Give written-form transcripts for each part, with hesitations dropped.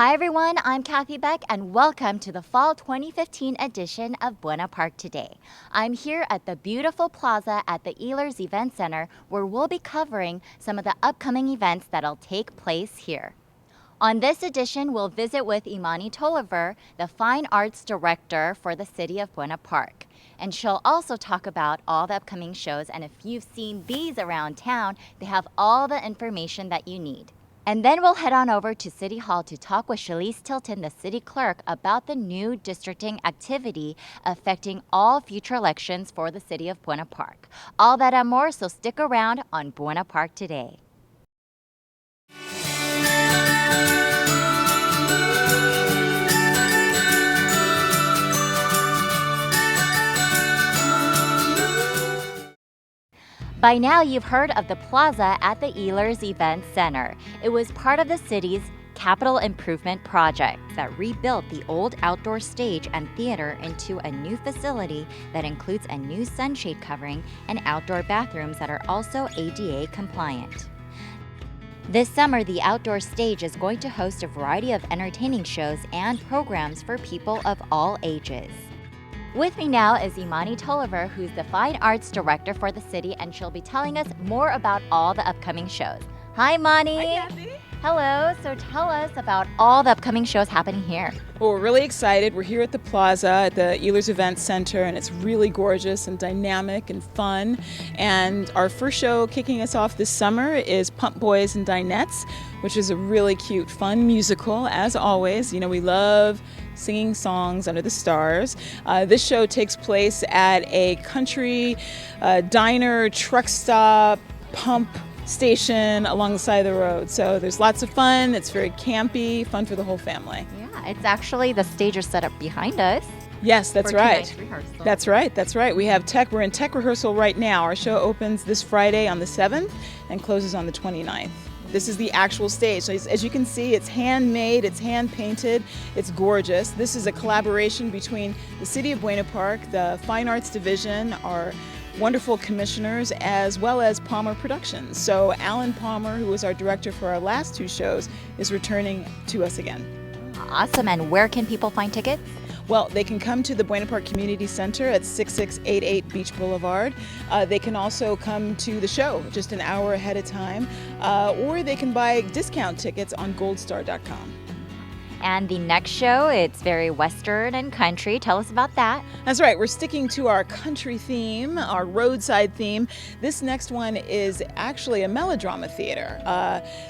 Hi everyone, I'm Kathy Beck and welcome to the Fall 2015 edition of Buena Park Today. I'm here at the beautiful Plaza at the Ehlers Event Center where we'll be covering some of the upcoming events that'll take place here. On this edition, we'll visit with Imani Tolliver, the Fine Arts Director for the City of Buena Park. And she'll also talk about all the upcoming shows, and if you've seen these around town, they have all the information that you need. And then we'll head on over to City Hall to talk with Shalice Tilton, the City Clerk, about the new districting activity affecting all future elections for the City of Buena Park. All that and more, so stick around on Buena Park Today. By now, you've heard of the Plaza at the Ehlers Event Center. It was part of the city's capital improvement project that rebuilt the old outdoor stage and theater into a new facility that includes a new sunshade covering and outdoor bathrooms that are also ADA compliant. This summer, the outdoor stage is going to host a variety of entertaining shows and programs for people of all ages. With me now is Imani Tolliver, who's the Fine Arts Director for the city, and she'll be telling us more about all the upcoming shows. Hi, Imani. Hi, Kathy. Hello. So tell us about all the upcoming shows happening here. Well, we're really excited. We're here at the Plaza at the Ehlers Event Center, and it's really gorgeous and dynamic and fun. And our first show kicking us off this summer is Pump Boys and Dinettes, which is a really cute, fun musical, as always. You know, we love singing songs under the stars. This show takes place at a country diner, truck stop, pump station along the side of the road. So there's lots of fun. It's very campy, fun for the whole family. Yeah, it's actually the stage is set up behind us. Yes, that's right. Tonight's rehearsal. That's right. We're in tech rehearsal right now. Our show opens this Friday on the 7th and closes on the 29th. This is the actual stage. So as you can see, it's handmade, it's hand painted, it's gorgeous. This is a collaboration between the City of Buena Park, the Fine Arts Division, our wonderful commissioners, as well as Palmer Productions. So Alan Palmer, who was our director for our last two shows, is returning to us again. Awesome. And where can people find tickets? Well, they can come to the Buena Park Community Center at 6688 Beach Boulevard. They can also come to the show just an hour ahead of time, or they can buy discount tickets on goldstar.com. And the next show, it's very Western and country. Tell us about that. That's right. We're sticking to our country theme, our roadside theme. This next one is actually a melodrama theater.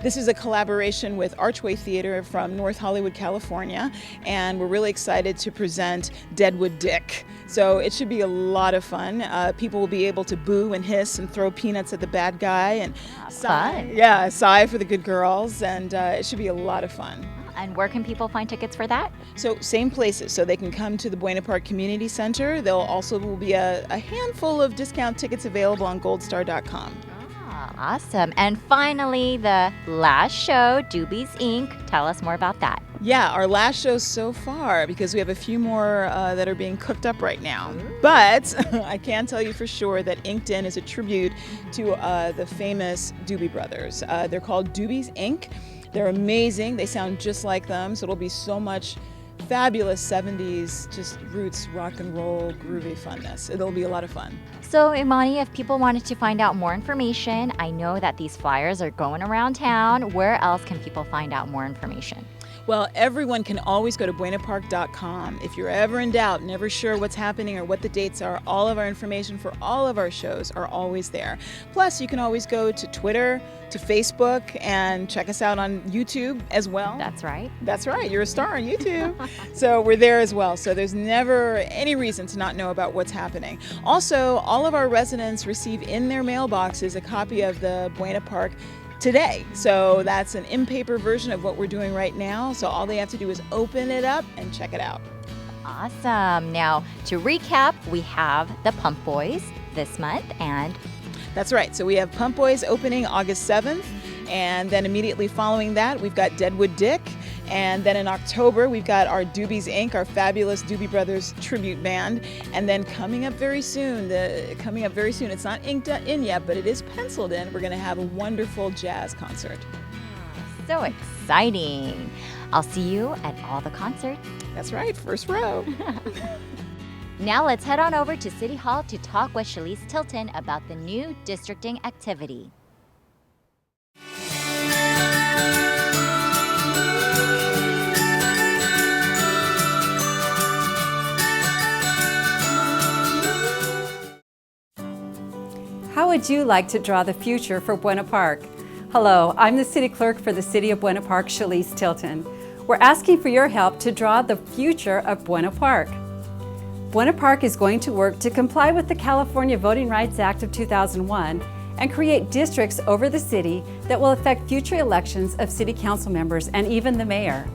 This is a collaboration with Archway Theater from North Hollywood, California, and we're really excited to present Deadwood Dick. So it should be a lot of fun. People will be able to boo and hiss and throw peanuts at the bad guy and sigh. Yeah, sigh for the good girls, and it should be a lot of fun. And where can people find tickets for that? So same places. So they can come to the Buena Park Community Center. There will be a handful of discount tickets available on goldstar.com. Awesome. And finally, the last show, Doobies Inc. Tell us more about that. Yeah, our last show so far, because we have a few more that are being cooked up right now. But I can tell you for sure that Inked In is a tribute to the famous Doobie Brothers. They're called Doobies Inc. They're amazing. They sound just like them, so it'll be so much fabulous 70s, just roots, rock and roll, groovy funness. It'll be a lot of fun. So, Imani, if people wanted to find out more information, I know that these flyers are going around town. Where else can people find out more information? Well, everyone can always go to buenapark.com. If you're ever in doubt, never sure what's happening or what the dates are, all of our information for all of our shows are always there. Plus, you can always go to Twitter, to Facebook, and check us out on YouTube as well. That's right. That's right. You're a star on YouTube. So we're there as well. So there's never any reason to not know about what's happening. Also, all of our residents receive in their mailboxes a copy of the Buena Park Today. So that's an in-paper version of what we're doing right now. So all they have to do is open it up and check it out. Awesome. Now, to recap, we have the Pump Boys this month, and that's right. So we have Pump Boys opening August 7th, and then immediately following that, we've got Deadwood Dick. And then in October, we've got our Doobies Inc., our fabulous Doobie Brothers tribute band. And then coming up very soon, it's not inked in yet, but it is penciled in, we're going to have a wonderful jazz concert. So exciting. I'll see you at all the concerts. That's right, first row. Now let's head on over to City Hall to talk with Shalice Tilton about the new districting activity. How would you like to draw the future for Buena Park? Hello, I'm the City Clerk for the City of Buena Park, Shalice Tilton. We're asking for your help to draw the future of Buena Park. Buena Park is going to work to comply with the California Voting Rights Act of 2001 and create districts over the city that will affect future elections of city council members and even the mayor.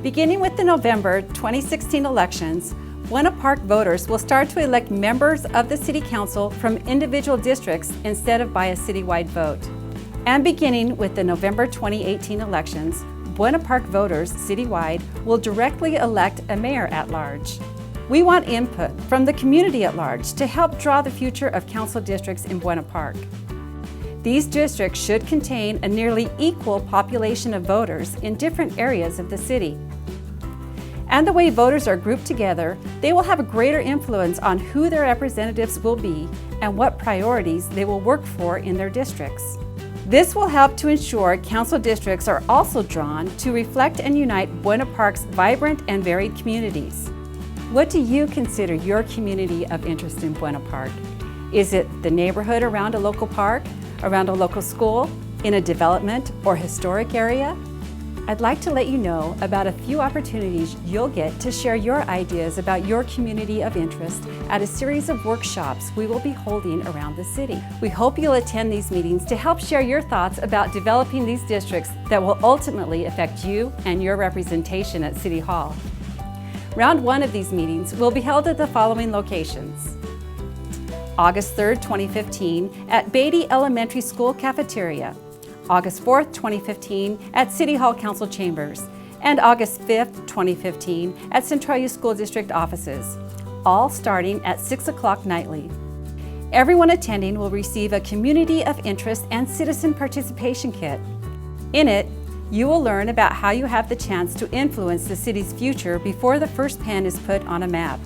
Beginning with the November 2016 elections, Buena Park voters will start to elect members of the City Council from individual districts instead of by a citywide vote. And beginning with the November 2018 elections, Buena Park voters citywide will directly elect a mayor at large. We want input from the community at large to help draw the future of council districts in Buena Park. These districts should contain a nearly equal population of voters in different areas of the city. And the way voters are grouped together, they will have a greater influence on who their representatives will be and what priorities they will work for in their districts. This will help to ensure council districts are also drawn to reflect and unite Buena Park's vibrant and varied communities. What do you consider your community of interest in Buena Park? Is it the neighborhood around a local park, around a local school, in a development or historic area? I'd like to let you know about a few opportunities you'll get to share your ideas about your community of interest at a series of workshops we will be holding around the city. We hope you'll attend these meetings to help share your thoughts about developing these districts that will ultimately affect you and your representation at City Hall. Round 1 of these meetings will be held at the following locations. August 3rd, 2015 at Beatty Elementary School Cafeteria. August 4th, 2015 at City Hall Council Chambers, and August 5th, 2015 at Centralia School District offices, all starting at 6 o'clock nightly. Everyone attending will receive a Community of Interest and Citizen Participation Kit. In it, you will learn about how you have the chance to influence the city's future before the first pen is put on a map.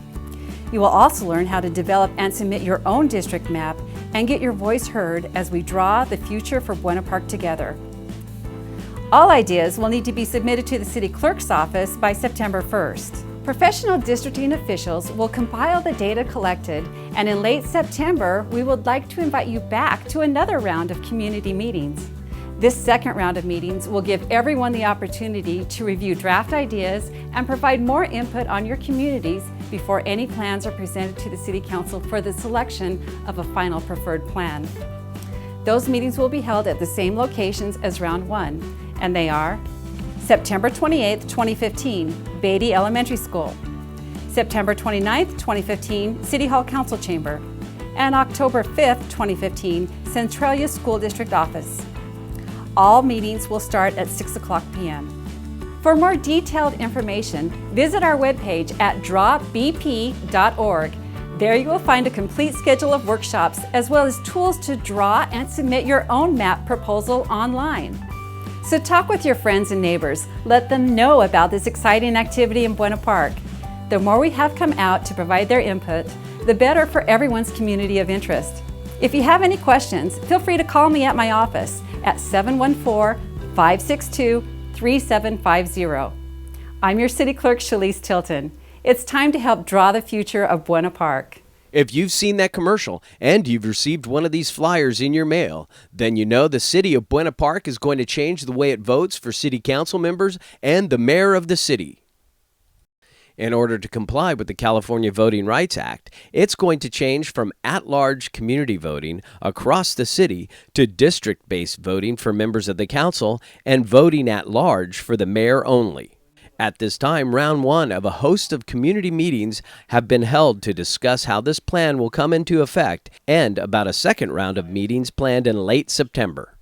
You will also learn how to develop and submit your own district map and get your voice heard as we draw the future for Buena Park together. All ideas will need to be submitted to the City Clerk's office by September 1st. Professional districting officials will compile the data collected, and in late September, we would like to invite you back to another round of community meetings. This second round of meetings will give everyone the opportunity to review draft ideas and provide more input on your communities before any plans are presented to the City Council for the selection of a final preferred plan. Those meetings will be held at the same locations as round 1, and they are September 28th, 2015, Beatty Elementary School, September 29th, 2015, City Hall Council Chamber, and October 5th, 2015, Centralia School District Office. All meetings will start at 6 o'clock p.m. For more detailed information, visit our webpage at drawbp.org. There you will find a complete schedule of workshops as well as tools to draw and submit your own map proposal online. So talk with your friends and neighbors. Let them know about this exciting activity in Buena Park. The more we have come out to provide their input, the better for everyone's community of interest. If you have any questions, feel free to call me at my office at 714-562-3750. I'm your City Clerk, Shalice Tilton. It's time to help draw the future of Buena Park. If you've seen that commercial and you've received one of these flyers in your mail, then you know the City of Buena Park is going to change the way it votes for city council members and the mayor of the city. In order to comply with the California Voting Rights Act, it's going to change from at-large community voting across the city to district-based voting for members of the council and voting at large for the mayor only. At this time, round 1 of a host of community meetings have been held to discuss how this plan will come into effect, and about a second round of meetings planned in late September.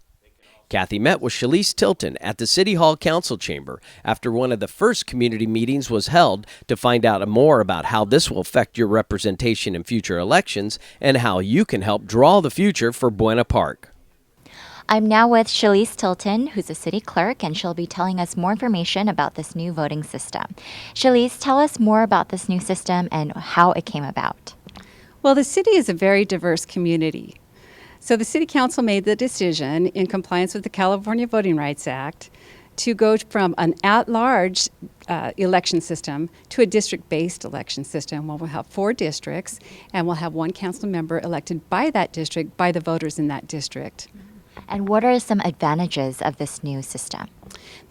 Kathy met with Shalice Tilton at the City Hall Council Chamber after one of the first community meetings was held to find out more about how this will affect your representation in future elections and how you can help draw the future for Buena Park. I'm now with Shalice Tilton, who's a city clerk, and she'll be telling us more information about this new voting system. Shalice, tell us more about this new system and how it came about. Well, the city is a very diverse community. So the City Council made the decision, in compliance with the California Voting Rights Act, to go from an at-large election system to a district-based election system where we'll have 4 districts and we'll have 1 council member elected by that district by the voters in that district. And what are some advantages of this new system?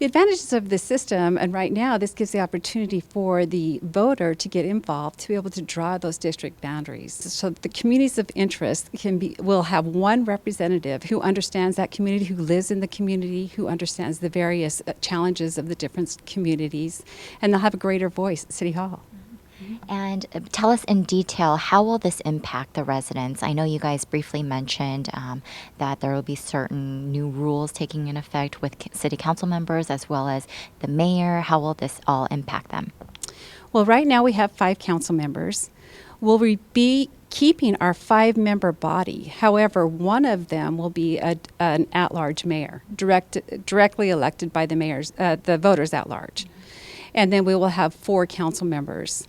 The advantages of this system, and right now this gives the opportunity for the voter to get involved, to be able to draw those district boundaries. So the communities of interest will have one representative who understands that community, who lives in the community, who understands the various challenges of the different communities, and they'll have a greater voice at City Hall. And tell us in detail, how will this impact the residents? I know you guys briefly mentioned that there will be certain new rules taking in effect with city council members as well as the mayor. How will this all impact them? Well, right now we have 5 council members. Will we be keeping our 5-member body? However, one of them will be an at-large mayor, directly elected by the voters at large. And then we will have 4 council members.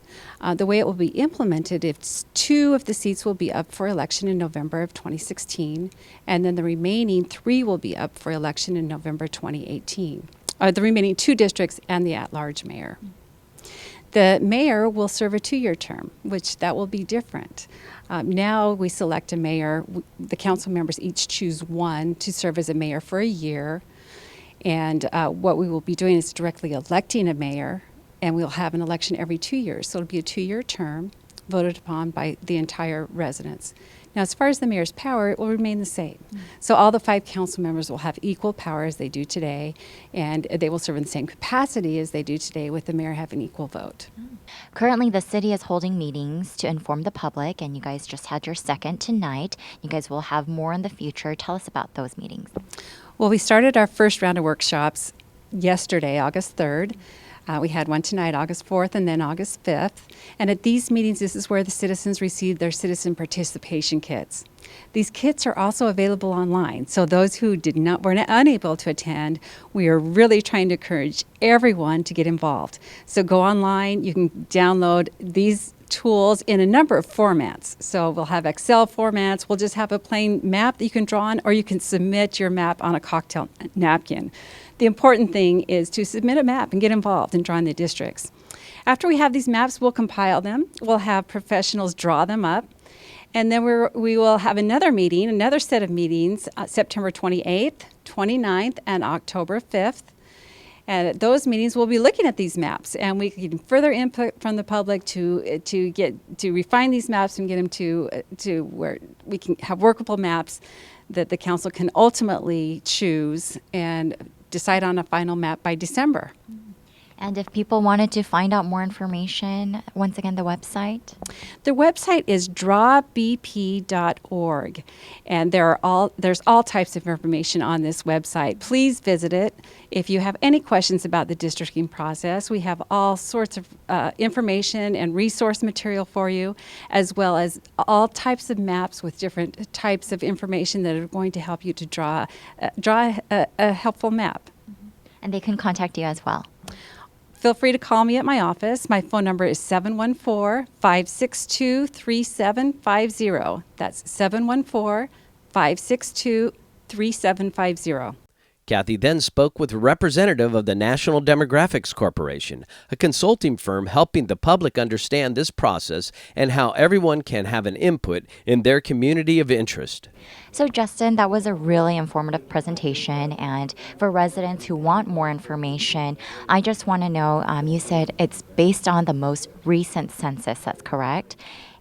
The way it will be implemented, it's 2 of the seats will be up for election in November of 2016, and then the remaining 3 will be up for election in November 2018. The remaining 2 districts and the at-large mayor. The mayor will serve a 2-year term, which that will be different. Now we select a mayor. The council members each choose one to serve as a mayor for a year. And what we will be doing is directly electing a mayor, and we'll have an election every 2 years. So it'll be a 2-year term voted upon by the entire residents. Now, as far as the mayor's power, it will remain the same. So all the 5 council members will have equal power as they do today, and they will serve in the same capacity as they do today, with the mayor having equal vote. Currently, the city is holding meetings to inform the public, and you guys just had your second tonight. You guys will have more in the future. Tell us about those meetings. Well, we started our first round of workshops yesterday, August 3rd. We had one tonight, August 4th, and then August 5th. And at these meetings, this is where the citizens receive their citizen participation kits. These kits are also available online. So those who were unable to attend, we are really trying to encourage everyone to get involved. So go online, you can download these tools in a number of formats. So we'll have Excel formats, we'll just have a plain map that you can draw on, or you can submit your map on a cocktail napkin. The important thing is to submit a map and get involved in drawing the districts. After we have these maps, we'll compile them. We'll have professionals draw them up. And then we will have another meeting, another set of meetings, September 28th, 29th, and October 5th. And at those meetings, we'll be looking at these maps, and we can further input from the public to refine these maps and get them to where we can have workable maps that the council can ultimately choose and decide on a final map by December. And if people wanted to find out more information, once again, the website? The website is drawbp.org, and there's all types of information on this website. Please visit it. If you have any questions about the districting process, we have all sorts of information and resource material for you, as well as all types of maps with different types of information that are going to help you to draw a helpful map. And they can contact you as well. Feel free to call me at my office. My phone number is 714-562-3750. That's 714-562-3750. Kathy then spoke with a representative of the National Demographics Corporation, a consulting firm helping the public understand this process and how everyone can have an input in their community of interest. So Justin, that was a really informative presentation, and for residents who want more information, I just want to know, you said it's based on the most recent census, that's correct?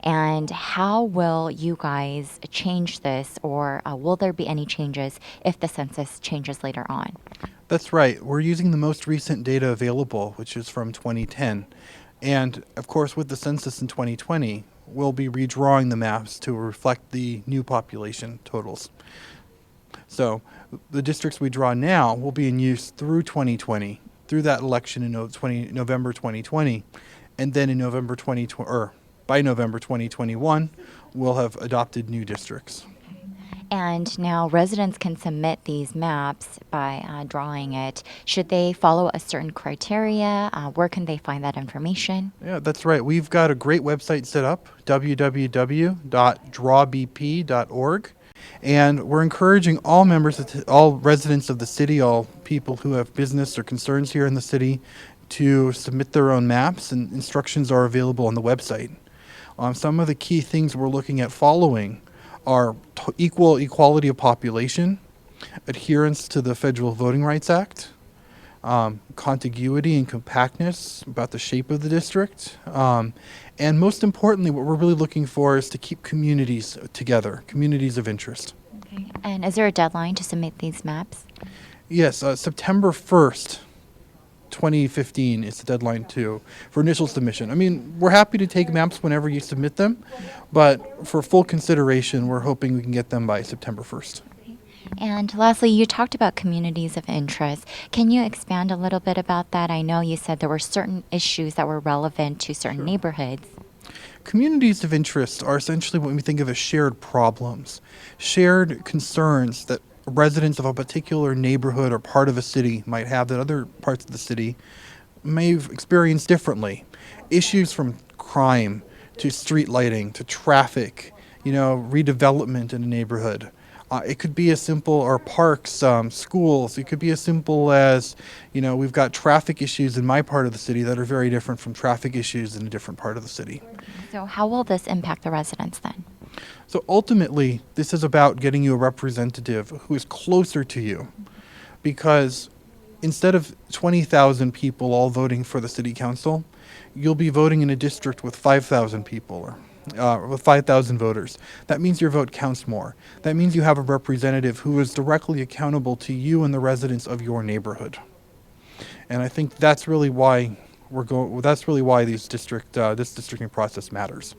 And how will you guys change this, or will there be any changes if the census changes later on? That's right. We're using the most recent data available, which is from 2010. And of course, with the census in 2020, we'll be redrawing the maps to reflect the new population totals. So the districts we draw now will be in use through 2020, through that election in November 2020, and then in by November 2021, we'll have adopted new districts. And now residents can submit these maps by drawing it. Should they follow a certain criteria? Where can they find that information? Yeah, that's right. We've got a great website set up, www.drawbp.org. And we're encouraging all all residents of the city, all people who have business or concerns here in the city, to submit their own maps, and instructions are available on the website. Some of the key things we're looking at following are equality of population, adherence to the Federal Voting Rights Act, contiguity and compactness about the shape of the district, and most importantly, what we're really looking for is to keep communities together, communities of interest. Okay. And is there a deadline to submit these maps? Yes, September 1st, 2015 is the deadline for initial submission. I mean, we're happy to take maps whenever you submit them, but for full consideration, we're hoping we can get them by September 1st. And lastly, you talked about communities of interest. Can you expand a little bit about that? I know you said there were certain issues that were relevant to certain neighborhoods. Communities of interest are essentially what we think of as shared problems, shared concerns that residents of a particular neighborhood or part of a city might have that other parts of the city may have experienced differently. Issues from crime to street lighting to traffic, redevelopment in a neighborhood. It could be as simple, or parks, schools. It could be as simple as, we've got traffic issues in my part of the city that are very different from traffic issues in a different part of the city. So how will this impact the residents then? So ultimately, this is about getting you a representative who is closer to you, because instead of 20,000 people all voting for the city council, you'll be voting in a district with 5,000 people or with 5,000 voters. That means your vote counts more. That means you have a representative who is directly accountable to you and the residents of your neighborhood. And I think that's really why this districting process matters.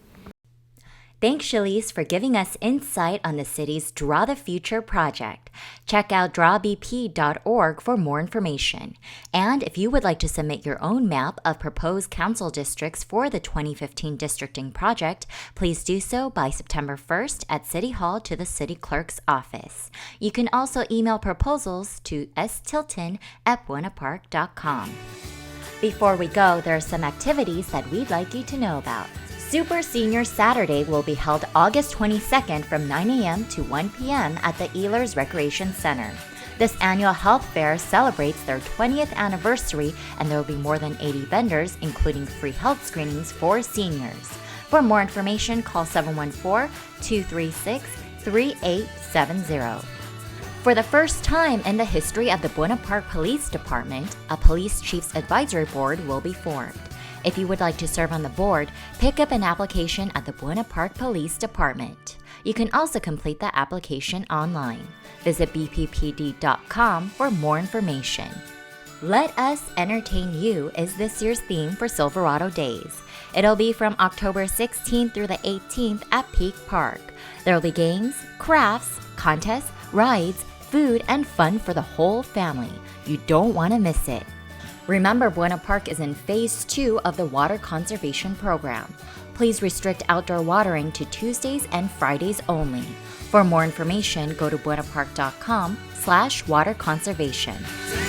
Thanks, Shalice, for giving us insight on the city's Draw the Future project. Check out drawbp.org for more information. And if you would like to submit your own map of proposed council districts for the 2015 districting project, please do so by September 1st at City Hall to the City Clerk's office. You can also email proposals to stilton@buenapark.com. Before we go, there are some activities that we'd like you to know about. Super Senior Saturday will be held August 22nd from 9 a.m. to 1 p.m. at the Ehlers Recreation Center. This annual health fair celebrates their 20th anniversary, and there will be more than 80 vendors, including free health screenings for seniors. For more information, call 714-236-3870. For the first time in the history of the Buena Park Police Department, a Police Chiefs Advisory Board will be formed. If you would like to serve on the board, pick up an application at the Buena Park Police Department. You can also complete the application online. Visit bppd.com for more information. Let Us Entertain You is this year's theme for Silverado Days. It'll be from October 16th through the 18th at Peak Park. There will be games, crafts, contests, rides, food, and fun for the whole family. You don't want to miss it. Remember, Buena Park is in Phase 2 of the Water Conservation Program. Please restrict outdoor watering to Tuesdays and Fridays only. For more information, go to buenapark.com/waterconservation.